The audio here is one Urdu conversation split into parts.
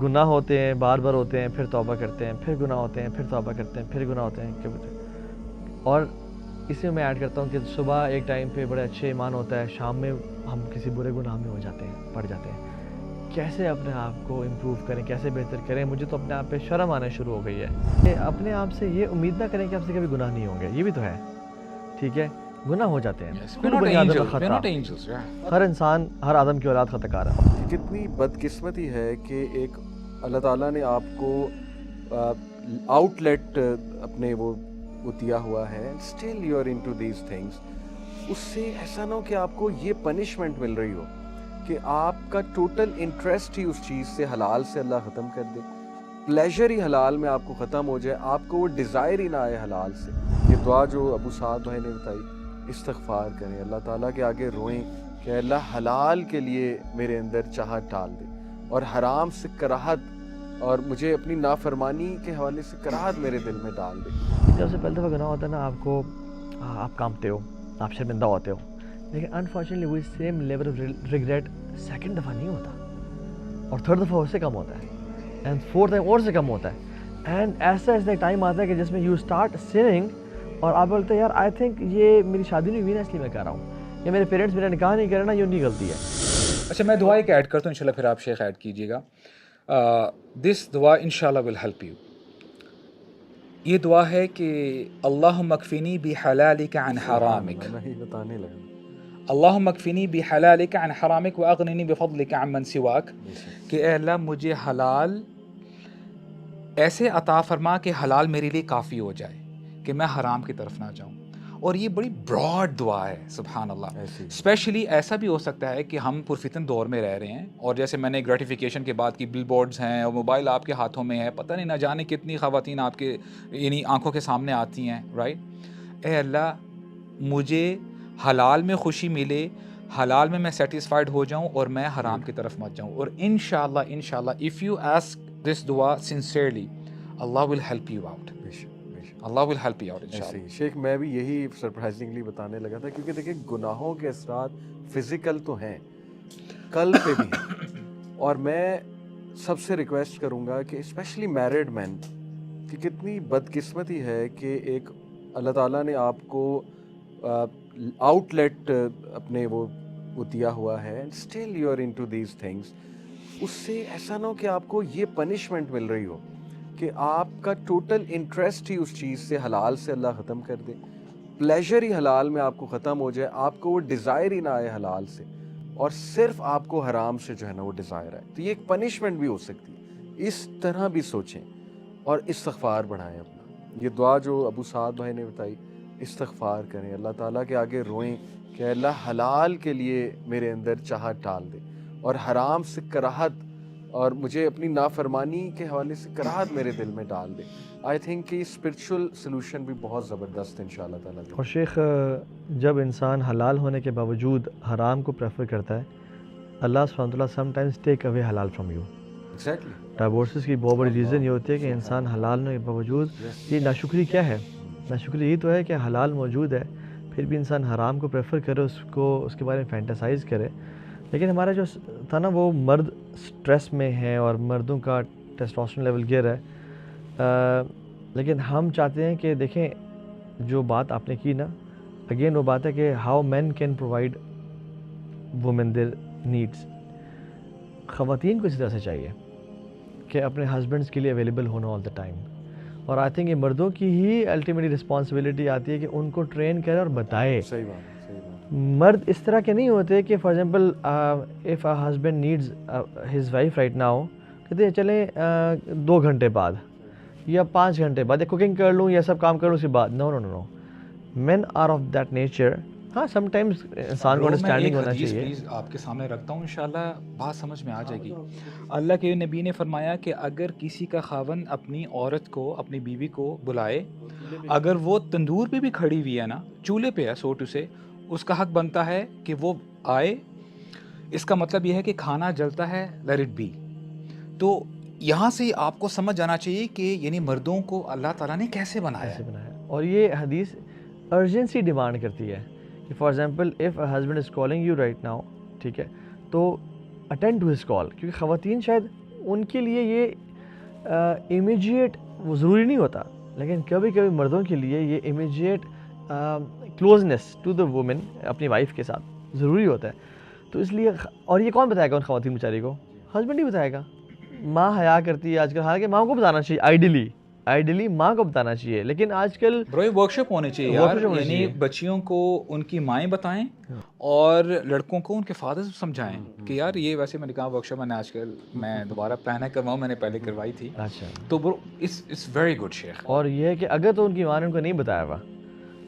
گناہ ہوتے ہیں، بار بار ہوتے ہیں، پھر توبہ کرتے ہیں، پھر گناہ ہوتے ہیں، پھر توبہ کرتے ہیں، پھر گناہ ہوتے ہیں، اور اسی میں میں ایڈ کرتا ہوں کہ صبح ایک ٹائم پہ بڑے اچھے ایمان ہوتا ہے، شام میں ہم کسی برے گناہ میں ہو جاتے ہیں، پڑ جاتے ہیں. کیسے اپنے آپ کو امپروو کریں، کیسے بہتر کریں؟ مجھے تو اپنے آپ پہ شرم آنا شروع ہو گئی ہے کہ اپنے آپ سے یہ امید نہ کریں کہ آپ سے کبھی گناہ نہیں ہوں گے. یہ بھی تو ہے، ٹھیک ہے، گناہ ہو جاتے ہیں. Yes, we're کل not بنی آدم angels. We're خطا، not angels. Yeah. ہر انسان، ہر آدم کی اولاد خطا کار ہے. کہ کتنی بدقسمتی ہے کہ ایک اللہ تعالیٰ نے آپ کو آؤٹ لیٹ اپنے وہ دیا ہوا ہے، still you are into these things. اس سے ایسا نہ ہو کہ آپ کو یہ پنشمنٹ مل رہی ہو کہ آپ کا ٹوٹل انٹرسٹ ہی اس چیز سے، حلال سے اللہ ختم کر دے، پلیجر ہی حلال میں آپ کو ختم ہو جائے، آپ کو وہ ڈیزائر ہی نہ آئے حلال سے. یہ دعا جو ابو سعد بھائی نے بتائی، استغفار کریں، اللہ تعالیٰ کے آگے روئیں کہ اللہ حلال کے لیے میرے اندر چاہت ڈال دے اور حرام سے کراہت اور مجھے اپنی نافرمانی کے حوالے سے کراہت میرے دل میں ڈال دے. جب سے پہلی دفعہ گناہ ہوتا ہے نا، آپ کانپتے ہو، آپ شرمندہ ہوتے ہو، لیکن انفارچونیٹلی وہی same level of regret second دفعہ نہیں ہوتا، اور تھرڈ دفعہ اس سے کم ہوتا ہے، اینڈ فورتھ ٹائم اور سے کم ہوتا ہے. اینڈ ایسا ایک ٹائم آتا ہے کہ جس میں یو اسٹارٹ سننگ، اور آپ بولتے ہیں یار آئی تھنک یہ میری شادی نہیں ہوئی نا، اس لیے میں کہہ رہا ہوں، یا میرے پیرنٹس میرا نکاح نہیں کر رہے نا، یہ ان کی غلطی ہے. اچھا، میں دعا ایک ایڈ کرتا ہوں، انشاءاللہ پھر آپ شیخ ایڈ کیجیے گا. دس دعا انشاءاللہ ول ہیلپ یو. یہ دعا ہے کہ اللہم اکفنی بحلالک عن حرامک، میں ہی بتانے لگا. اللہم اکفنی بحلالک عن حرامک واغننی بفضلک عن من سواک، کہ اے اللہ مجھے حلال ایسے عطا فرما کہ حلال میرے لیے کافی ہو جائے، کہ میں حرام کی طرف نہ جاؤں. اور یہ بڑی براڈ دعا ہے، سبحان اللہ. اسپیشلی ایسا بھی ہو سکتا ہے کہ ہم پرفتن دور میں رہ رہے ہیں، اور جیسے میں نے گریٹیفیکیشن کے بعد کی بل بورڈز ہیں اور موبائل آپ کے ہاتھوں میں ہے، پتہ نہیں نہ جانے کتنی خواتین آپ کے یعنی آنکھوں کے سامنے آتی ہیں، رائٹ. اے اللہ مجھے حلال میں خوشی ملے، حلال میں سیٹسفائیڈ ہو جاؤں، اور میں حرام کی طرف مت جاؤں. اور انشاءاللہ اف یو آسک دس دعا sincerely, Allah will help you out. Allah will help you out ایسے ہی شیخ، میں بھی یہی سرپرائزنگلی بتانے لگا تھا، کیونکہ دیکھیں گناہوں کے اثرات فزیکل تو ہیں، قلب پہ بھی ہیں. اور میں سب سے ریکویسٹ کروں گا کہ اسپیشلی میرڈ مین، کہ کتنی بدقسمتی ہے کہ ایک اللہ تعالیٰ نے آپ کو آؤٹ لیٹ اپنے وہ دیا ہوا ہے، still you are into these things. اس سے ایسا نہ ہو کہ آپ کو یہ پنشمنٹ مل رہی ہو کہ آپ کا ٹوٹل انٹرسٹ ہی اس چیز سے، حلال سے اللہ ختم کر دے، پلیجر ہی حلال میں آپ کو ختم ہو جائے، آپ کو وہ ڈیزائر ہی نہ آئے حلال سے، اور صرف آپ کو حرام سے جو ہے نا وہ ڈیزائر ہے. تو یہ ایک پنشمنٹ بھی ہو سکتی ہے. اس طرح بھی سوچیں اور استغفار بڑھائیں اپنا. یہ دعا جو ابو سعد بھائی نے بتائی، استغفار کریں، اللہ تعالیٰ کے آگے روئیں کہ اللہ حلال کے لیے میرے اندر چاہت ڈال دے اور حرام سے کراہت اور مجھے اپنی نافرمانی کے حوالے سے کراہت میرے دل میں ڈال دے. آئی تھنک کہ اسپرچول سلوشن بھی بہت زبردست ان شاء اللہ تعالیٰ. اور شیخ، جب انسان حلال ہونے کے باوجود حرام کو پریفر کرتا ہے، اللہ سبحانہ وتعالیٰ سم ٹائمز ٹیک اوے حلال فرام یو. ایگزیکٹلی. ڈائیورسز کی بہت بڑی ریزن یہ ہوتی ہے کہ انسان حلال ہونے کے باوجود، یہ ناشکری کیا ہے؟ ناشکری یہی تو ہے کہ حلال موجود ہے، پھر بھی انسان حرام کو پریفر کرے، اس کے بارے میں فینٹاسائز کرے. لیکن ہمارا جو تھا نا، وہ مرد سٹریس میں ہے اور مردوں کا ٹیسٹوسٹیرون لیول گر ہے. لیکن ہم چاہتے ہیں کہ دیکھیں، جو بات آپ نے کی نا، اگین وہ بات ہے کہ how men can provide women their needs. خواتین کو اسی طرح سے چاہیے کہ اپنے ہسبینڈس کے لیے اویلیبل ہونا آل دا ٹائم. اور آئی تھنک یہ مردوں کی ہی الٹیمیٹلی رسپانسبلٹی آتی ہے کہ ان کو ٹرین کرے اور بتائے. صحیح بات ہے، صحیح بات. مرد اس طرح کے نہیں ہوتے کہ for example if a husband needs his wife right now, کہتے ہیں چلیں 2 گھنٹے بعد یا 5 گھنٹے بعد، یا کوکنگ کر لوں یا سب کام کر لوں اس کے بعد. نو نو نو نو، مین آر آف دیٹ نیچر. ہاں سم ٹائمز انسان کو انڈرسٹینڈنگ ہونا چاہیے. پلیز آپ کے سامنے رکھتا ہوں، انشاءاللہ بات سمجھ میں آ جائے گی. اللہ کے نبی نے فرمایا کہ اگر کسی کا خاوند اپنی عورت کو، اپنی بیوی کو بلائے، اگر وہ تندور پہ بھی کھڑی ہوئی ہے نا، چولہے پہ ہے سو ٹو سے، اس کا حق بنتا ہے کہ وہ آئے. اس کا مطلب یہ ہے کہ کھانا جلتا ہے، لیٹ اٹ بی. تو یہاں سے آپ کو سمجھ جانا چاہیے کہ یعنی مردوں کو اللہ تعالیٰ نے کیسے بنایا ہے. اور یہ حدیث ارجنسی ڈیمانڈ کرتی ہے کہ for example if a husband is calling you right now, ٹھیک ہے، تو اٹینڈ ٹو ہز کال. کیونکہ خواتین شاید ان کے لیے یہ امیجیٹ وہ ضروری نہیں ہوتا, لیکن کبھی کبھی مردوں کے لیے یہ immediate closeness to the woman اپنی وائف کے ساتھ ضروری ہوتا ہے. تو اس لیے, اور یہ کون بتائے گا ان خواتین بیچاری کو؟ ہسبینڈ ہی بتائے گا. ماں حیا کرتی ہے آج کل, حالانکہ ماں کو بتانا چاہیے, آئیڈیلی ماں کو بتانا چاہیے, لیکن آج کل برو یہ ورک شاپ ہونے چاہیے یار, یعنی بچیوں کو ان کی مائیں بتائیں اور لڑکوں کو ان کے فادر سمجھائیں کہ یار یہ, ویسے میں نے کہا ورک شاپ میں نے آج کل میں دوبارہ پلان ہے کرواؤں, میں نے پہلے کروائی تھی. اچھا, تو برو اٹس ویری گڈ شیخ. اور یہ ہے کہ اگر تو ان کی ماں نے ان کو نہیں بتایا ہوا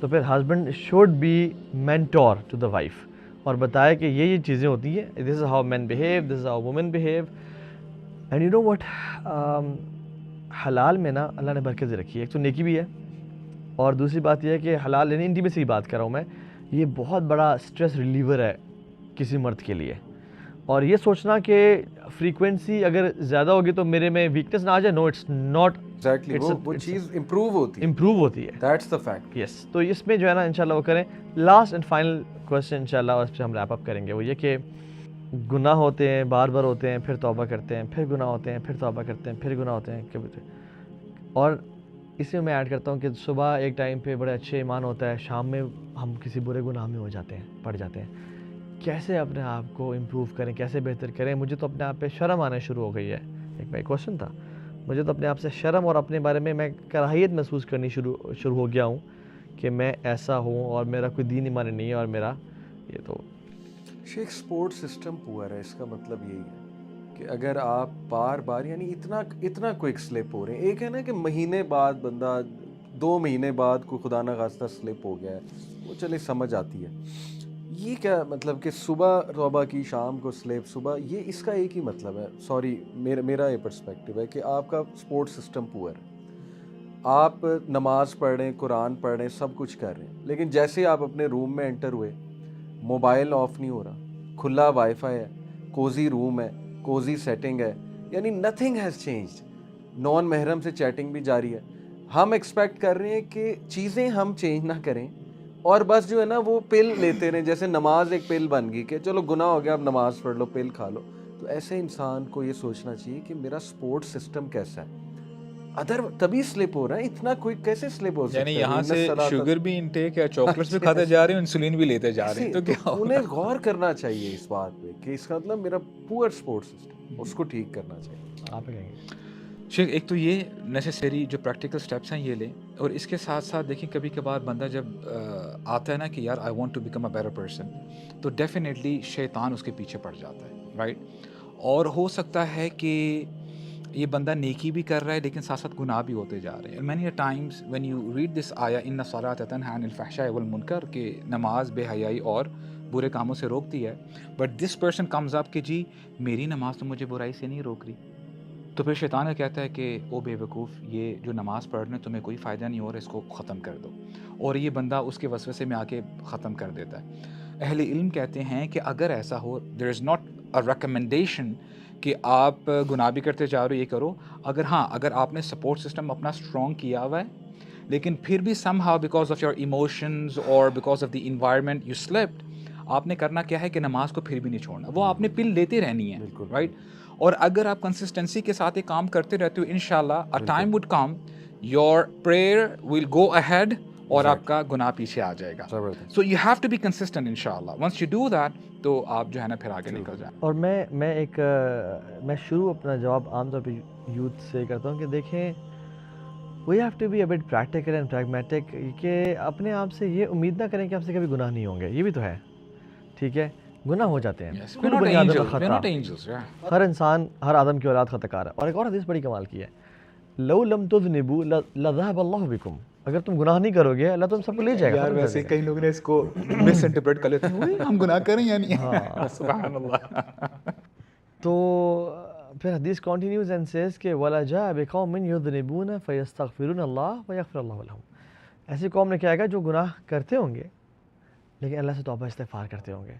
تو پھر husband should be mentor to the wife, اور بتائے کہ یہ چیزیں ہوتی ہیں, this is how men behave, this is how women behave. And you know what, حلال میں نا اللہ نے برکت رکھی ہے. ایک تو نیکی بھی ہے, اور دوسری بات یہ ہے کہ حلال یعنی انٹیمیسی کی بات کر رہا ہوں میں, یہ بہت بڑا اسٹریس ریلیور ہے کسی مرد کے لیے. اور یہ سوچنا کہ فریکوینسی اگر زیادہ ہوگی تو میرے میں ویکنیس نہ آ جائے, نو اٹس ناٹ ایگزیکٹلی, وہ چیز امپروو ہوتی ہے, دیٹس دا فیکٹ. یس. تو اس میں جو ہے نا انشاءاللہ وہ کریں. لاسٹ اینڈ فائنل کویسچن انشاءاللہ, اور اس پہ ہم ریپ اپ کریں گے, وہ یہ کہ گناہ ہوتے ہیں, بار بار ہوتے ہیں, پھر توبہ کرتے ہیں, پھر گناہ ہوتے ہیں, پھر توبہ کرتے ہیں, پھر گناہ ہوتے ہیں کبھی. اور اس میں ایڈ کرتا ہوں کہ صبح ایک ٹائم پہ بڑے اچھے ایمان ہوتا ہے, شام میں ہم کسی برے گناہ میں ہو جاتے ہیں, پڑ جاتے ہیں. کیسے اپنے آپ کو امپروو کریں, کیسے بہتر کریں؟ مجھے تو اپنے آپ پہ شرم آنا شروع ہو گئی ہے. ایک میں کویشچن تھا, مجھے تو اپنے آپ سے شرم اور اپنے بارے میں کراہیت محسوس کرنی شروع ہو گیا ہوں کہ میں ایسا ہوں اور میرا کوئی دین ایمان نہیں ہے, اور میرا یہ تو شیخ سپورٹ سسٹم پور ہے. اس کا مطلب یہی ہے کہ اگر آپ بار بار یعنی اتنا کوئک سلپ ہو رہے ہیں, ایک ہے نا کہ مہینے بعد بندہ 2 مہینے بعد کوئی خدا نہ خواستہ سلپ ہو گیا ہے, وہ چلے سمجھ آتی ہے. یہ کیا مطلب کہ صبح توبہ کی, شام کو سلیپ, صبح, یہ اس کا ایک ہی مطلب ہے. سوری, میرا یہ پرسپیکٹیو ہے کہ آپ کا سپورٹ سسٹم پور ہے. آپ نماز پڑھ رہے ہیں, قرآن پڑھ رہے ہیں, سب کچھ کر رہے ہیں, لیکن جیسے آپ اپنے روم میں انٹر ہوئے, موبائل آف نہیں ہو رہا, کھلا وائی فائی ہے, کوزی روم ہے, کوزی سیٹنگ ہے, یعنی نتھنگ ہیز چینجڈ. نان محرم سے چیٹنگ بھی جاری ہے. ہم ایکسپیکٹ کر رہے ہیں کہ چیزیں ہم چینج نہ کریں, اور بس جو ہے نا وہ پل لیتے رہیں, جیسے نماز ایک پل بن گئی کہ چلو گناہ ہو گیا اب نماز پڑھ لو, پل کھا لو. تو ایسے انسان کو یہ سوچنا چاہیے کہ میرا سپورٹ سسٹم کیسا ہے, ادر تبھی سلپ ہو رہا ہے. اتنا کوئی کیسے سلپ ہو سکتا ہے؟ یعنی یہاں سے شوگر بھی انٹیک ہے, چاکلیٹس بھی کھاتے جا رہے ہیں, انسولین بھی لیتے جا رہے ہیں, تو کیا انہیں غور کرنا چاہیے اس بات پہ کہ اس کا مطلب میرا پور سپورٹ سسٹم, اس کو ٹھیک کرنا چاہیے. آپ کہیں گے شیخ؟ ایک تو یہ نیسیسری جو پریکٹیکل سٹیپس ہیں یہ لیں, اور اس کے ساتھ ساتھ دیکھیں کبھی کبھار بندہ جب آتا ہے نا کہ یار I want to become a better person, تو ڈیفینیٹلی شیطان اس کے پیچھے پڑ جاتا ہے, رائٹ. اور ہو سکتا ہے کہ یہ بندہ نیکی بھی کر رہا ہے لیکن ساتھ ساتھ گناہ بھی ہوتے جا رہے ہیں. Many Times when you read this آیا ان الصلاۃ تنہی عن الفحشاء والمنکر, کہ نماز بے حیائی اور برے کاموں سے روکتی ہے, but this person comes up کہ جی میری نماز تو مجھے برائی سے نہیں روک رہی. تو پھر شیطان کا کہتا ہے کہ او بے وقوف, یہ جو نماز پڑھنے تمہیں کوئی فائدہ نہیں ہو رہا, اس کو ختم کر دو. اور یہ بندہ اس کے وسوسے میں آ کے ختم کر دیتا ہے. اہل علم کہتے ہیں کہ اگر ایسا ہو, دیر از ناٹ اے ریکمنڈیشن کہ آپ گناہ بھی کرتے جا رہے ہو, یہ کرو. اگر آپ نے سپورٹ سسٹم اپنا اسٹرانگ کیا ہوا ہے, لیکن پھر بھی somehow because of your emotions اور because of the environment you slipped, آپ نے کرنا کیا ہے کہ نماز کو پھر بھی نہیں چھوڑنا, وہ آپ نے پل لیتے رہنی ہے, رائٹ. اور اگر آپ کنسسٹنسی کے ساتھ یہ کام کرتے رہتے ہو, انشاءاللہ a time would come your prayer will go ahead اور آپ کا گناہ پیچھے آ جائے گا. So you have to be consistent inshallah. Once you do that تو آپ جو ہے نا پھر آگے نکل جائیں. اور میں شروع اپنا جواب عام طور پہ یوتھ سے کرتا ہوں کہ دیکھیں we have to be a bit practical and pragmatic, کہ اپنے آپ سے یہ امید نہ کریں کہ آپ سے کبھی گناہ نہیں ہوں گے. یہ بھی تو ہے, ٹھیک ہے, گناہ ہو جاتے ہیں, We're not angels, we're not angels, yeah. ہر انسان, ہر آدم کی اولاد خطا کار ہے. اور ایک اور حدیث بڑی کمال کی ہے, لو لم تذنبوا لذهب الله بكم, اگر تم گناہ نہیں کرو گے اللہ تم سب کو لے جائے گا. یار ویسے کئی لوگ نے اس کو مس انٹرپریٹ کر لیتے ہیں, ہم گناہ کریں یا نہیں. سبحان اللہ. تو پھر حدیث کنٹینیوز اینڈ سیز کہ ولا جاء بقوم یذنبون فیستغفرون اللہ فیغفر اللہ لهم, ایسی قوم نے کیا آئے گا جو گناہ کرتے ہوں گے لیکن اللہ سے توبہ استغفار کرتے ہوں گے.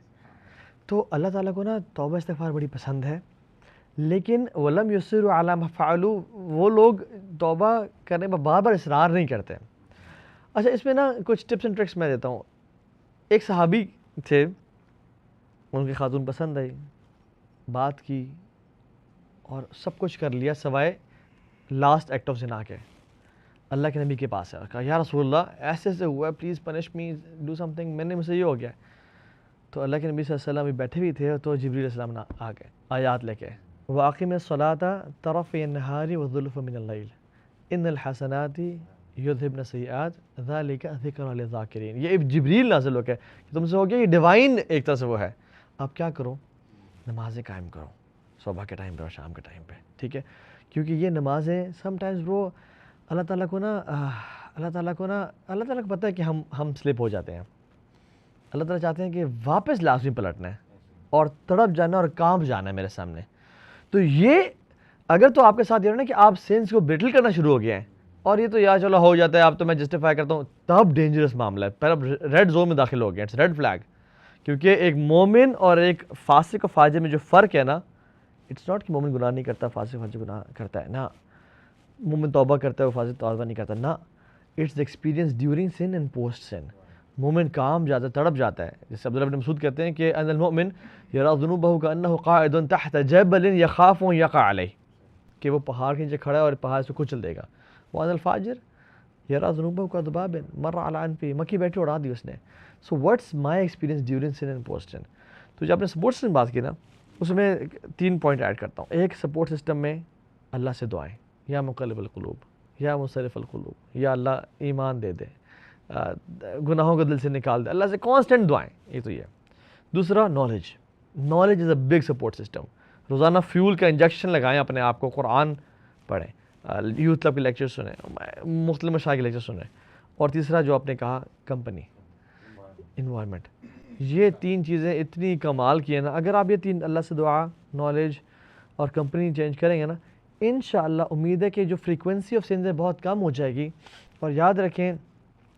تو اللہ تعالیٰ کو نا توبہ استغفار بڑی پسند ہے, لیکن ولم یصروا علی ما فعلوا, وہ لوگ توبہ کرنے پر بار بار اصرار نہیں کرتے. اچھا, اس میں نا کچھ ٹپس اینڈ ٹرکس میں دیتا ہوں. ایک صحابی تھے, ان کی خاتون پسند آئی, بات کی, اور سب کچھ کر لیا سوائے لاسٹ ایکٹ آف زنا کے. اللہ کے نبی کے پاس ہے اور کہا یا رسول اللہ ایسے ایسے ہوا ہے, please punish me, do some thing, میں نے مجھ سے یہ ہو گیا. تو اللہ کے نبی صلی اللہ علیہ وسلم بیٹھے ہوئے تھے تو جبریل علیہ السلام آ گئے آیات لے کے, وَأَقِمِ الصَّلَاةَ طَرَفَيِ النَّهَارِ وَزُلْفًا مِنَ اللَّيْلِ إِنَّ الْحَسَنَاتِ یذہبن السیئات ذالک ذکر للذاکرین. یہ جبریل نازل ہو کے کہ تم سے ہو گیا, یہ ڈیوائن ایک طرح سے وہ ہے. آپ کیا کرو, نمازیں قائم کرو صبح کے ٹائم پہ اور شام کے ٹائم پہ, ٹھیک ہے, کیونکہ یہ نمازیں سم ٹائمز وہ اللہ تعالیٰ کو اللہ تعالیٰ کو پتہ ہے کہ ہم سلپ ہو جاتے ہیں. اللہ تعالیٰ چاہتے ہیں کہ واپس لازمی پلٹنا ہے اور تڑپ جانا اور کانپ جانا ہے میرے سامنے. تو یہ اگر تو آپ کے ساتھ یہ نا کہ آپ سینس کو برٹل کرنا شروع ہو گیا ہیں اور یہ تو یا چلو ہو جاتا ہے, اب تو میں جسٹیفائی کرتا ہوں, تب ڈینجرس معاملہ ہے, پھر اب ریڈ زون میں داخل ہو گیا, اٹس ریڈ فلیگ. کیونکہ ایک مومن اور ایک فاسق و فاجر میں جو فرق ہے نا, اٹس ناٹ کہ مومن گناہ نہیں کرتا فاسق فاجر گناہ کرتا ہے, نا, مومن توبہ کرتا ہے وہ فاسق توبہ نہیں کرتا, نا, it's the experience during sin and post sin. مومن کام جاتا ہے, تڑپ جاتا ہے, جیسے عبداللہ بن مسعود کہتے ہیں کہ ان المؤمن یرا ذنوبہ کانہ قاعد تحت جبل یخاف ان یقع علیہ, کہ وہ پہاڑ کے نیچے کھڑا ہے اور پہاڑ سے کچل دے گا. وان الفاجر یرا ذنوبہ کذباب مر علی انفہ, مکھی بیٹھی اڑا دی اس نے. So what's my experience during sin and post sin. تو جب آپ نے سپورٹ سسٹم بات کی نا, اس میں 3 پوائنٹ ایڈ کرتا ہوں. ایک, سپورٹ سسٹم میں اللہ سے دعائیں, یا مقلب القلوب, یا مصرف القلوب, یا اللہ ایمان دے دے, گناہوں کو دل سے نکال دے, اللہ سے کانسٹنٹ دعائیں, یہ تو یہ. دوسرا, knowledge is a big support system. روزانہ فیول کا انجیکشن لگائیں اپنے آپ کو, قرآن پڑھیں, یوتھ کلب کے لیکچر سنیں, مختلف مشاغل کے لیکچر سنیں. اور تیسرا جو آپ نے کہا, کمپنی, انوائرمنٹ. یہ 3 چیزیں اتنی کمال کی ہیں نا, اگر آپ یہ 3 اللہ سے دعا, نالج اور کمپنی چینج کریں گے نا, انشاءاللہ امید ہے کہ جو فریکوینسی آف سنز ہے بہت کم ہو جائے گی. اور یاد رکھیں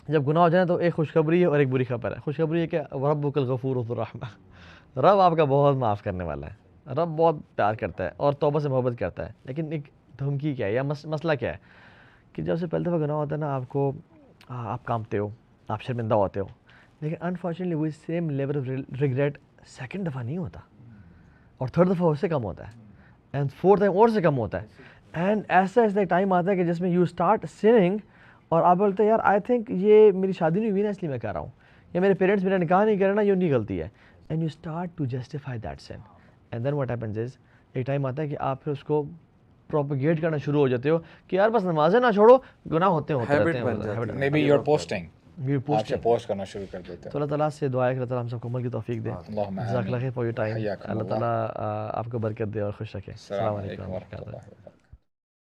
جب گناہ ہو جائے تو ایک خوشخبری ہے اور ایک بری خبر ہے. خوشخبری ہے کہ ربک الغفور ذو الرحمہ, رب آپ کا بہت معاف کرنے والا ہے, رب بہت پیار کرتا ہے اور توبہ سے محبت کرتا ہے. لیکن ایک دھمکی کیا ہے یا مسئلہ کیا ہے کہ جب سے پہلی دفعہ گناہ ہوتا ہے نا, آپ کانپتے ہو, آپ شرمندہ ہوتے ہو, لیکن انفارچونیٹلی وہی same level of regret second دفعہ نہیں ہوتا, اور تھرڈ دفعہ اس سے کم ہوتا ہے, اینڈ فورتھ ٹائم اور سے کم ہوتا ہے. اینڈ ایسا ایک ٹائم آتا ہے کہ جس میں یو اسٹارٹ سننگ اور آپ بولتے ہیں یار آئی تھنک یہ میری شادی نہیں ہوئی نا اس لیے میں کہہ رہا ہوں, یا میرے پیرنٹس میرا نکاح نہیں کرنا, یہ نہیں غلطی ہے. And you start to justify that sin, and then what happens is, ایک ٹائم آتا ہے کہ آپ پھر اس کو پروپیگیٹ کرنا شروع ہو جاتے ہو کہ یار بس نمازیں نہ چھوڑو, گناہ ہوتے رہتے ہیں. Maybe you are posting, آپ پوسٹ سے پوسٹ کرنا شروع کر دیتے ہیں. تو اللہ تعالیٰ سے دعا ہے کہ اللہ تعالیٰ ہم سب کو عمل کی توفیق دے. جزاک اللہ خیر فار یور ٹائم. اللہ تعالیٰ آپ کو برکت دے اور خوش رکھے. السلام علیکم ورحمۃ اللہ.